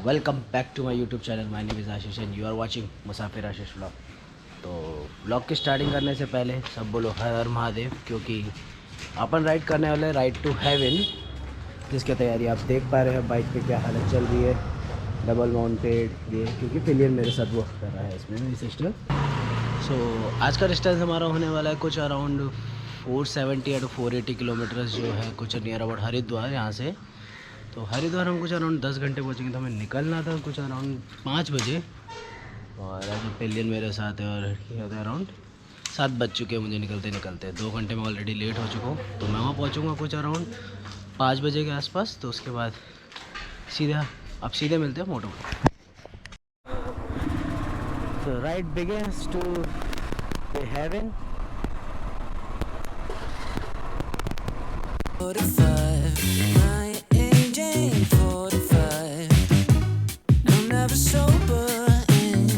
Welcome back to my YouTube channel. My name is Ashish and you are watching musafirashishvlogs। तो blog की starting करने से पहले सब बोलो हर हर महादेव, क्योंकि अपन राइड करने वाले राइड टू हेवन, जिसकी तैयारी आप देख पा रहे हैं। बाइक पे क्या हालत चल रही है, डबल माउंटेड ये, क्योंकि पिलियन मेरे साथ वो कर रहा है इसमें मेरी सिस्टर। सो आज का डिस्टेंस हमारा होने वाला है कुछ अराउंड 470 या 480 किलोमीटर्स, जो है कुछ नियर अबाउट हरिद्वार यहाँ से। तो हरिद्वार हम कुछ अराउंड 10 घंटे पहुँचेंगे। तो हमें निकलना था कुछ अराउंड 5 बजे, और ऐसे पिलियन मेरे साथ है और लड़की होता है। अराउंड 7 बज चुके हैं मुझे निकलते निकलते। 2 घंटे में ऑलरेडी लेट हो चुका हूँ। तो मैं वहाँ पहुँचूँगा कुछ अराउंड 5 बजे के आसपास। तो उसके बाद सीधे मिलते हैं मोटो। तो ride begins to heaven. 45, my engine 45. I'm never sober and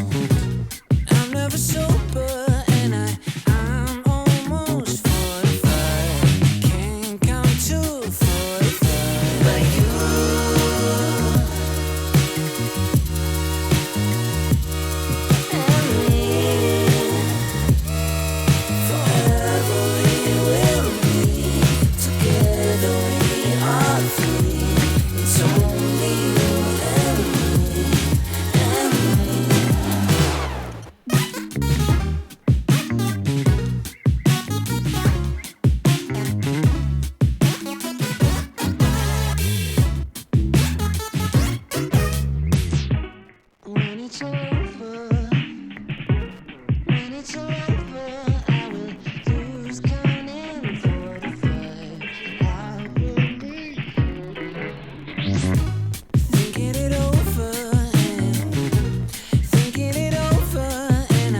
I'm never sober and I'm almost 45. Can't count to 45 like you. And me. Forever we will be together. We are free. It's only you and me, and me. When it's over, when it's over, I will lose count in 45. I will be thinking it over and thinking it over, and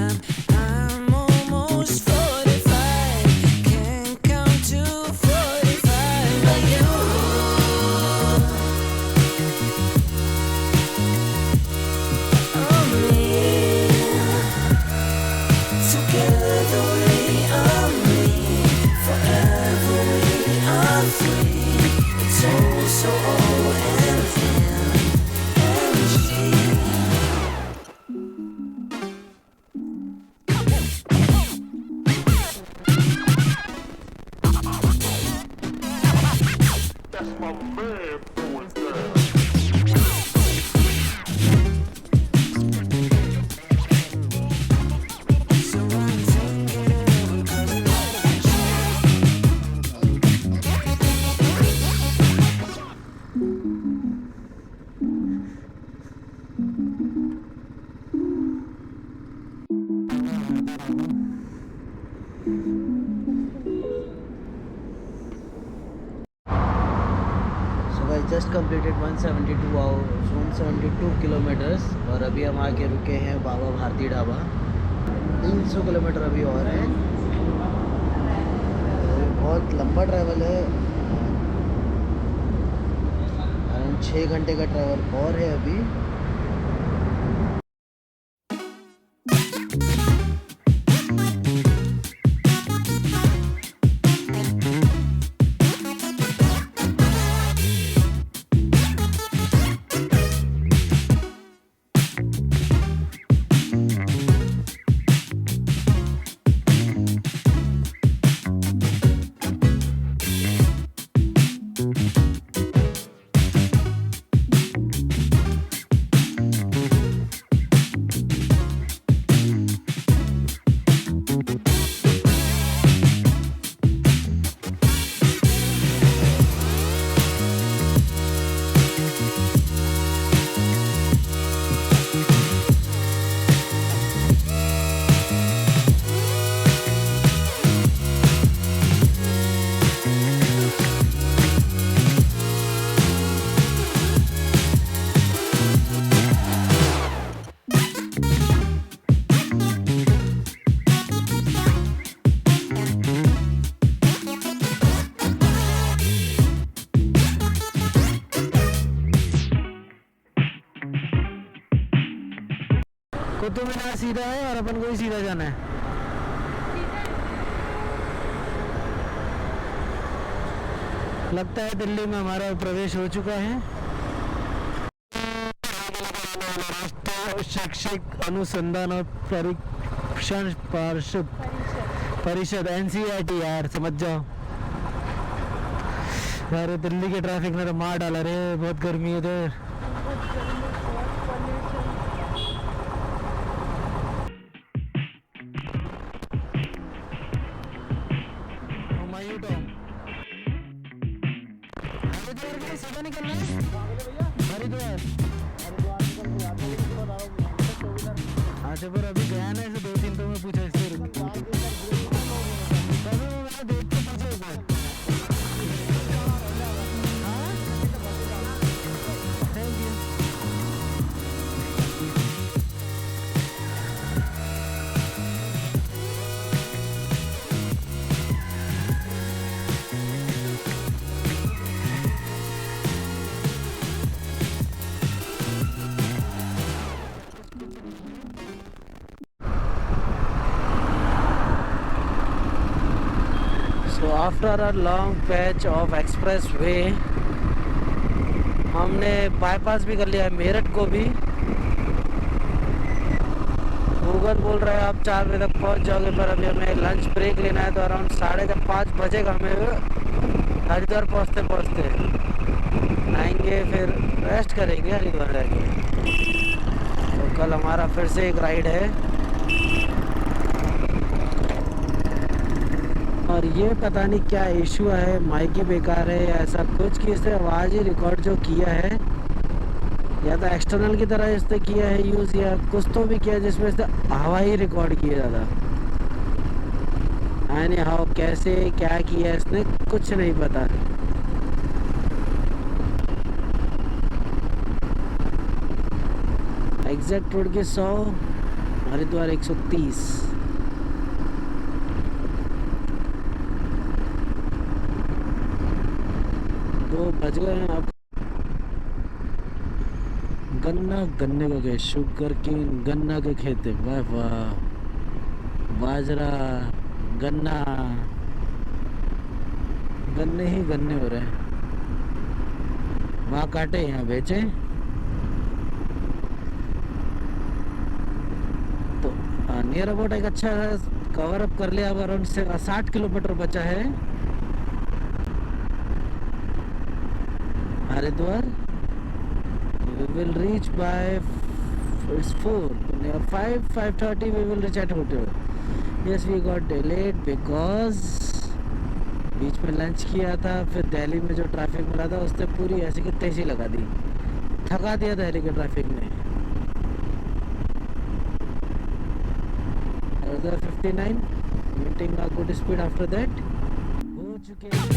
I'm almost 45. Can't count to 45 like you. Together we are me, forever we are free. It's all so so I just completed 172 kilometres, और अभी हम आके रुके हैं बाबा Bharti dhaba. 300 kilometre अभी और है। बहुत लंबा ट्रैवल है, अराउंड 6 घंटे का ट्रैवल और है अभी। कुतुब मीनार सीधा है और अपन को ही सीधा जाना है। लगता है दिल्ली में हमारा प्रवेश हो चुका है। शैक्षिक अनुसंधान और परीक्षण परिषद NCERT यार, समझ जाओ यार। दिल्ली के ट्रैफिक में तो मार डाला रे, बहुत गर्मी है इधर। हरिद्वार के लिए सीधा निकलना है। हरिद्वार अच्छा, पर अभी गया ना ऐसे 2-3 तो मैं पूछा इससे देख के पूछा एक बार। Thank you. So after a long patch of expressway, हमने बाईपास भी कर लिया है मेरठ को भी। गूगल बोल रहा है आप 4 बजे तक पहुंच जाओगे, पर अभी हमें लंच ब्रेक लेना है तो अराउंड 5:30 बजेगा हमें हरिद्वार पहुंचते पहुंचते। आएंगे फिर रेस्ट करेंगे हरिद्वार जाके। तो कल हमारा फिर से एक राइड है। और ये पता नहीं क्या इशू है, माइक ही बेकार है या ऐसा कुछ कि इसने आवाज़ ही रिकॉर्ड जो किया है, या तो एक्सटर्नल की तरह इसने किया है यूज़, या कुछ तो भी किया जिसमें इसने हवा ही रिकॉर्ड किया ज़्यादा। यानी हाँ, कैसे क्या किया इसने कुछ नहीं पता। एग्जैक्ट रोड के 100, हरिद्वार 130। बज गए हैं आप। गन्ने को गए, शुगर की गन्ना के खेत है। वाह वाह, बाजरा गन्ना, गन्ने ही गन्ने हो रहे हैं। वहाँ काटे यहाँ बेचे। तो नियर अबाउट एक अच्छा कवर अप कर लिया। अब अराउंड 60 किलोमीटर बचा है Haridwar. We will reach by 5:30 we will reach at hotel. Yes, we got delayed because बीच में लंच किया था, फिर दिल्ली में जो ट्रैफिक मिला था उसने पूरी ऐसी की तैसी लगा दी, थका दिया दिल्ली के ट्रैफिक ने। 59 meeting a good speed after that हो चुके हैं।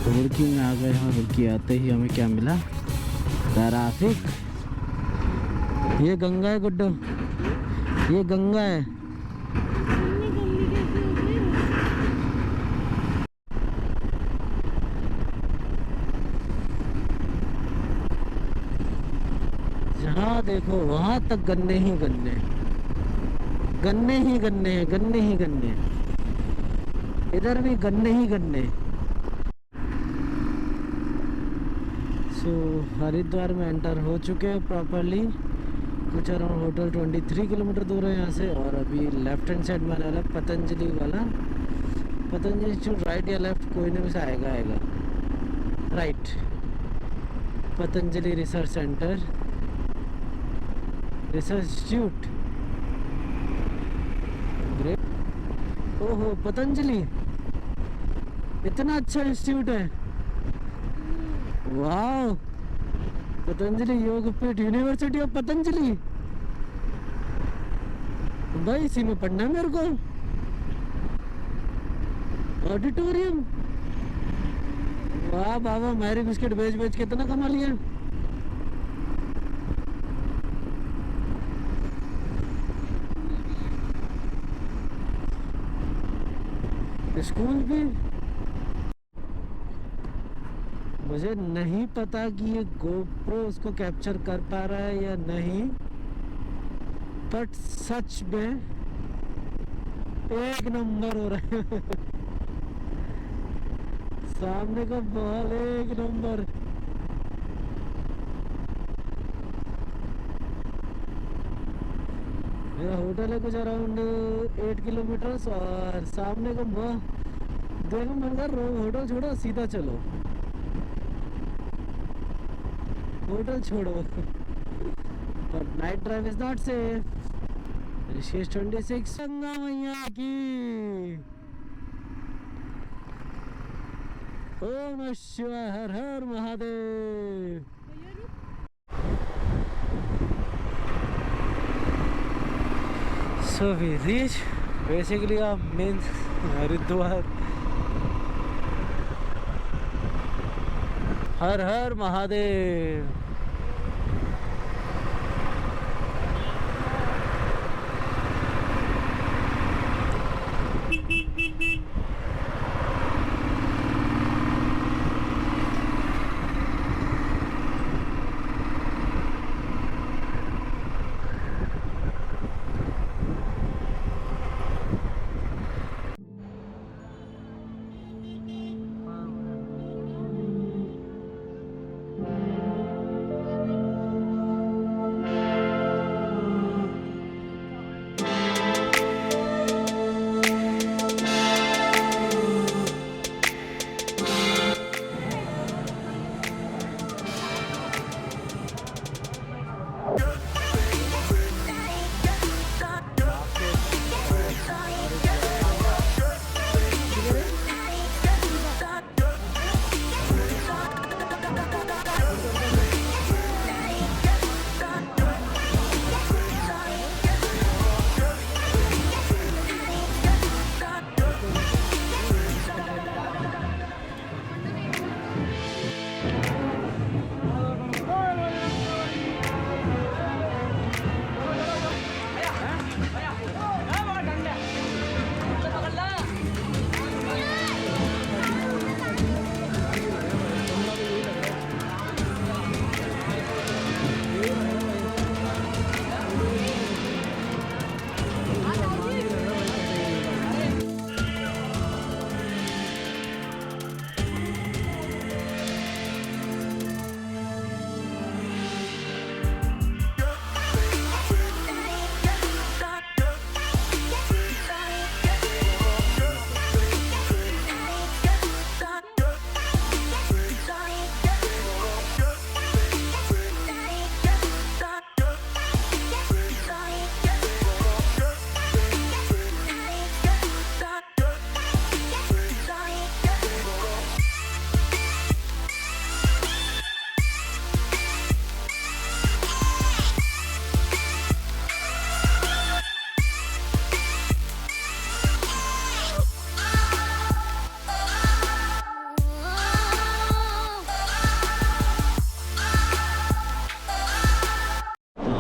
रुड़की में आ गए हैं। रुड़की आते ही हमें क्या मिला? ट्रैफिक। ये गंगा है गुड्डू, ये गंगा है। जहाँ देखो वहां तक गन्ने ही गन्ने, गन्ने ही गन्ने हैं, गन्ने ही गन्ने। इधर भी गन्ने ही गन्ने। हरिद्वार में एंटर हो चुके हैं प्रॉपरली। कुछ अराउंड होटल 23 किलोमीटर दूर है यहाँ से। और अभी लेफ्ट हैंड साइड में आने वाला पतंजलि वाला। पतंजलि टू राइट या लेफ्ट कोई नहीं से आएगा right. Patanjali research centre, research institute. Great. ओहो, पतंजलि इतना अच्छा इंस्टीट्यूट है। वाह, पतंजलि योगपीठ, यूनिवर्सिटी ऑफ पतंजलि। भाई इसी में पढ़ना है मेरे को। ऑडिटोरियम। वाह बाबा, मैरी बिस्किट बेच बेच कितना कमा लिया। स्कूल भी मुझे नहीं पता कि ये गोप्रो उसको कैप्चर कर पा रहा है या नहीं, बट सच में एक नंबर हो रहा है। सामने का बॉल एक नंबर। मेरा होटल है कुछ अराउंड 8 किलोमीटर और सामने का देखो मन कर होटल छोड़ो सीधा चलो, होटल छोड़ो। But night drive is not safe. Rishikesh 26 Ganga मैया की। ओम नमः शिवाय, हर हर Mahadev. So we reach basically our main Haridwar. हर हर महादेव।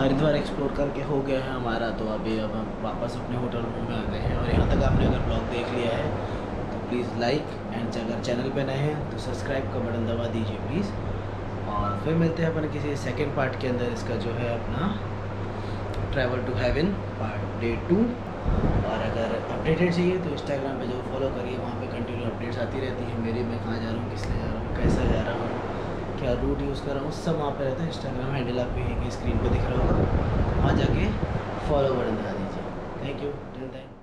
हरिद्वार एक्सप्लोर करके हो गया है हमारा। तो अभी अब हम वापस अपने होटल रूम में आ गए हैं। और यहाँ तक आपने अगर ब्लॉग देख लिया है तो प्लीज़ लाइक एंड अगर चैनल पे नए हैं तो सब्सक्राइब का बटन दबा दीजिए प्लीज़। और फिर मिलते हैं अपन किसी सेकंड पार्ट के अंदर, इसका जो है अपना travel to heaven part day 2। और अगर अपडेटेड चाहिए तो इंस्टाग्राम पे जो फॉलो करिए, वहाँ पे कंटिन्यू अपडेट्स आती रहती हैं मेरी। मैं कहाँ जा रहा हूँ, किस लिए जा रहा हूँ, कैसे जा रहा हूँ, क्या रूट यूज़ कर रहा हूँ, सब वहाँ पे रहता है। इंस्टाग्राम हैंडल आपको यहीं की स्क्रीन पे दिख रहा होगा, वहाँ जाके फॉलो बटन दबा दीजिए। Thank you. Till then.